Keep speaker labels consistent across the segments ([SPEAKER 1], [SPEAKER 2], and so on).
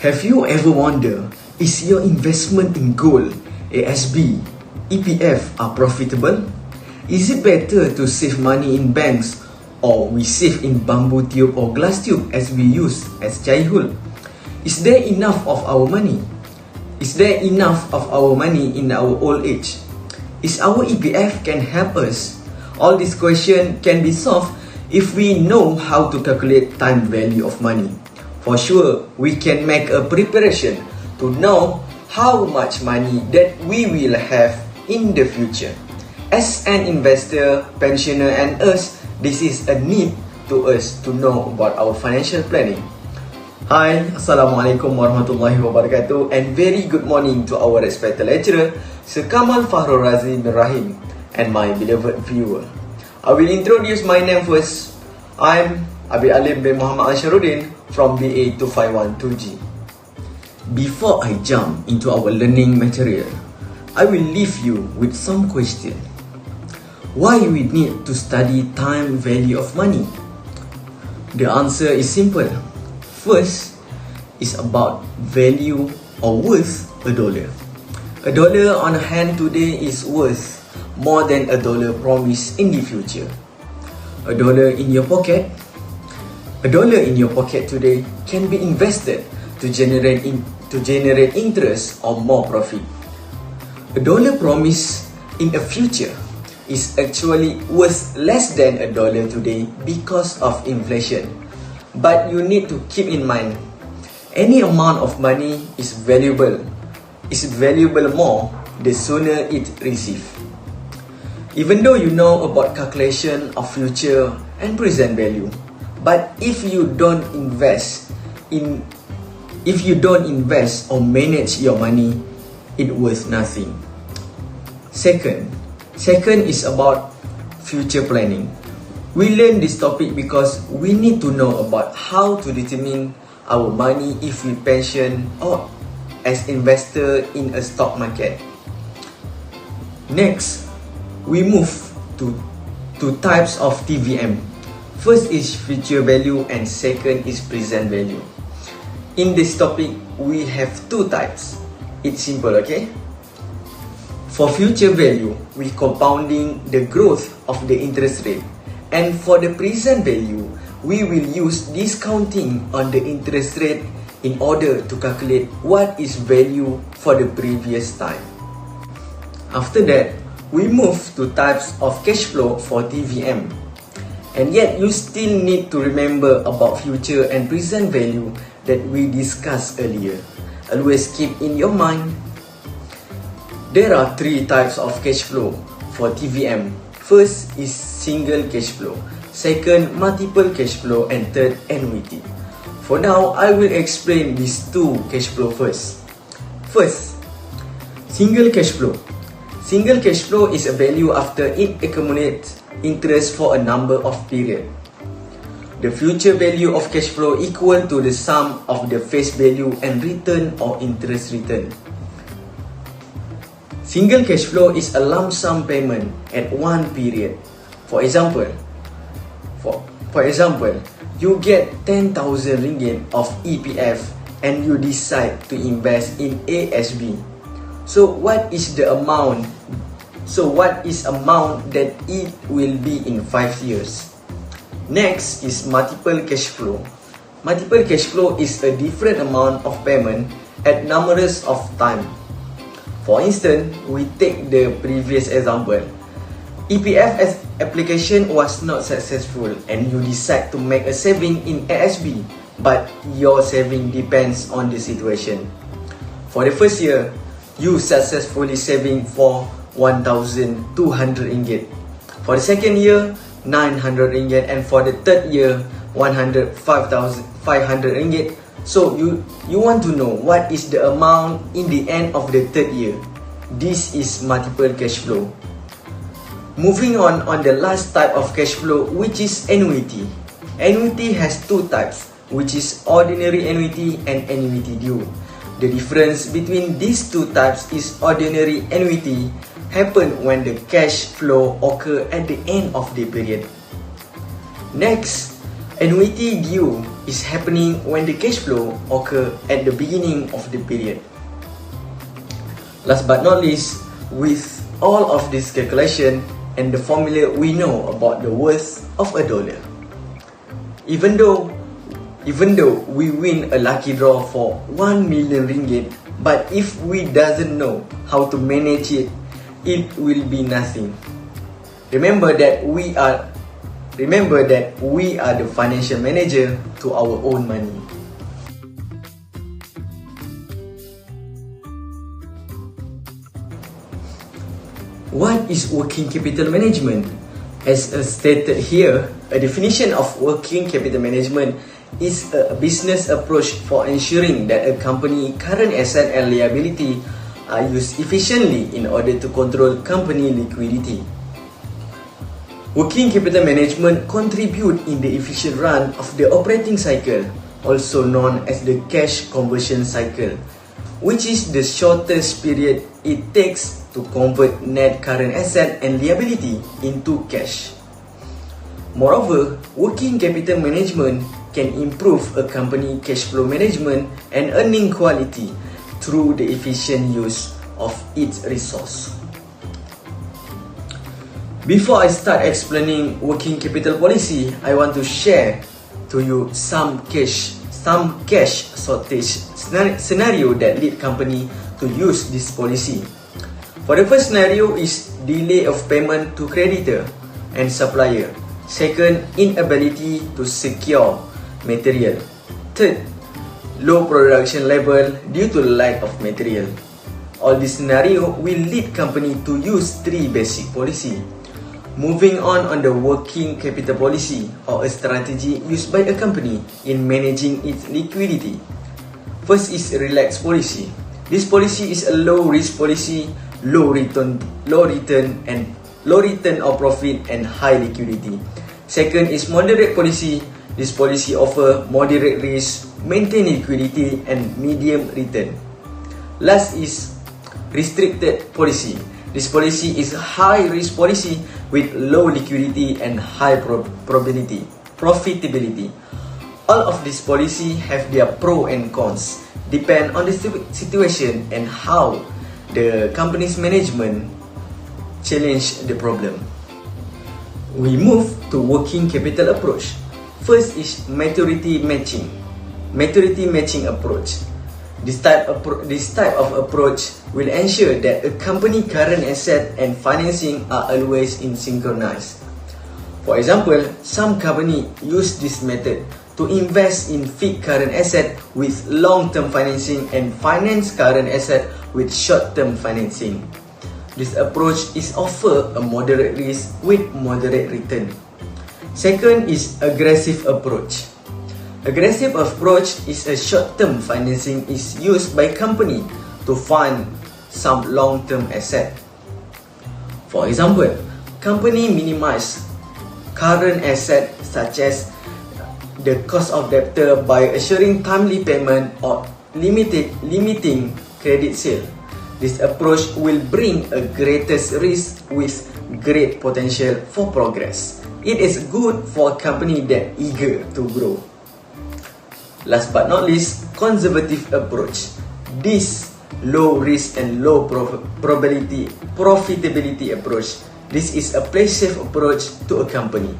[SPEAKER 1] Have you ever wondered, is your investment in gold, ASB, EPF are profitable? Is it better to save money in banks or we save in bamboo tube or glass tube as we use as childhood? Is there enough of our money? Is there enough of our money in our old age? Is our EPF can help us? All these questions can be solved if we know how to calculate time value of money. For sure, we can make a preparation to know how much money that we will have in the future. As an investor, pensioner and us, this is a need to us to know about our financial planning. Hi, Assalamualaikum warahmatullahi wabarakatuh, and very good morning to our respected lecturer, Sir Kamal Fahrul Razi bin Rahim, and my beloved viewer. I will introduce my name first. I'm ALIM bin Muhammad ANGSHARRUDDIN from BA 2512G. Before I jump into our learning material, I will leave you with some question. Why we need to study time value of money? The answer is simple. First is about value or worth a dollar. A dollar on hand today is worth more than a dollar promised in the future. A dollar in your pocket today can be invested to generate interest or more profit. A dollar promised in the future is actually worth less than a dollar today because of inflation. But you need to keep in mind, any amount of money is valuable more the sooner it received. Even though you know about calculation of future and present value, but if you don't invest or manage your money, it worth nothing. Second is about future planning. We learn this topic because we need to know about how to determine our money if we pension or as investor in a stock market. Next, we move to two types of TVM. First is future value and second is present value. In this topic, we have two types. It's simple, okay? For future value, we compounding the growth of the interest rate. And for the present value, we will use discounting on the interest rate in order to calculate what is value for the previous time. After that, we move to types of cash flow for TVM. And yet, you still need to remember about future and present value that we discussed earlier. Always keep in your mind. There are three types of cash flow for TVM. First is single cash flow. Second, multiple cash flow. And third, annuity. For now, I will explain these two cash flow first. First, single cash flow. Single cash flow is a value after it accumulates interest for a number of periods. The future value of cash flow equal to the sum of the face value and return or interest return. Single cash flow is a lump sum payment at one period. For example, you get 10,000 ringgit of EPF and you decide to invest in ASB. So what is amount that it will be in 5 years? Next is multiple cash flow. Multiple cash flow is a different amount of payment at numerous of time. For instance, we take the previous example. EPF as application was not successful and you decide to make a saving in ASB, but your saving depends on the situation. For the first year, you successfully saving for 1,200 ringgit. For the second year, 900 ringgit, and for the third year, 105,500 ringgit. So you want to know what is the amount in the end of the third year. This is multiple cash flow. Moving on the last type of cash flow, which is annuity. Annuity has two types, which is ordinary annuity and annuity due. The difference between these two types is ordinary annuity happen when the cash flow occur at the end of the period. Next, annuity due is happening when the cash flow occur at the beginning of the period. Last but not least, with all of this calculation and the formula, we know about the worth of a dollar. Even though we win a lucky draw for 1 million ringgit, but if we doesn't know how to manage it, it will be nothing. Remember that we are the financial manager to our own money. What is working capital management? As stated here, a definition of working capital management is a business approach for ensuring that a company's current asset and liability are used efficiently in order to control company liquidity. Working capital management contributes in the efficient run of the operating cycle, also known as the cash conversion cycle, which is the shortest period it takes to convert net current asset and liability into cash. Moreover, working capital management can improve a company cash flow management and earning quality through the efficient use of its resource. Before I start explaining working capital policy, I want to share to you some cash shortage scenario that lead company to use this policy. For the first scenario is delay of payment to creditor and supplier. Second, inability to secure material. Third, low production level due to lack of material. All this scenario will lead company to use three basic policy. Moving on the working capital policy, or a strategy used by a company in managing its liquidity. First is relaxed policy. This policy is a low risk policy, low return or profit and high liquidity. Second is moderate policy. This policy offer moderate risk, maintain liquidity and medium return. Last is restricted policy. This policy is high risk policy with low liquidity and high profitability. All of these policy have their pro and cons, depend on the situation and how the company's management challenge the problem. We move to working capital approach. First is maturity matching approach. This type of approach will ensure that a company current asset and financing are always in synchronized. For example, some company use this method to invest in fixed current asset with long-term financing and finance current asset with short-term financing. This approach is offer a moderate risk with moderate return. Second is aggressive approach. Aggressive approach is a short-term financing is used by company to fund some long-term asset. For example, company minimize current asset such as the cost of debtor by assuring timely payment or limiting credit sale. This approach will bring a greatest risk with great potential for progress. It is good for a company that eager to grow. Last but not least, conservative approach. This low risk and low profitability approach. This is a play-safe approach to a company.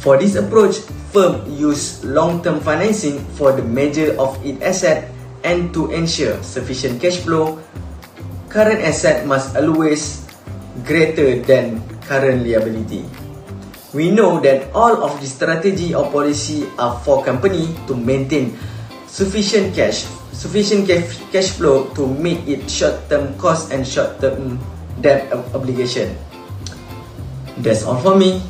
[SPEAKER 1] For this approach, firm use long-term financing for the measure of its asset and to ensure sufficient cash flow. Current asset must always greater than current liability. We know that all of the strategy or policy are for company to maintain sufficient cash flow to meet its short-term cost and short-term debt obligation. That's all for me.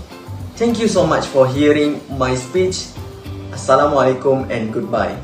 [SPEAKER 1] Thank you so much for hearing my speech. Assalamualaikum and goodbye.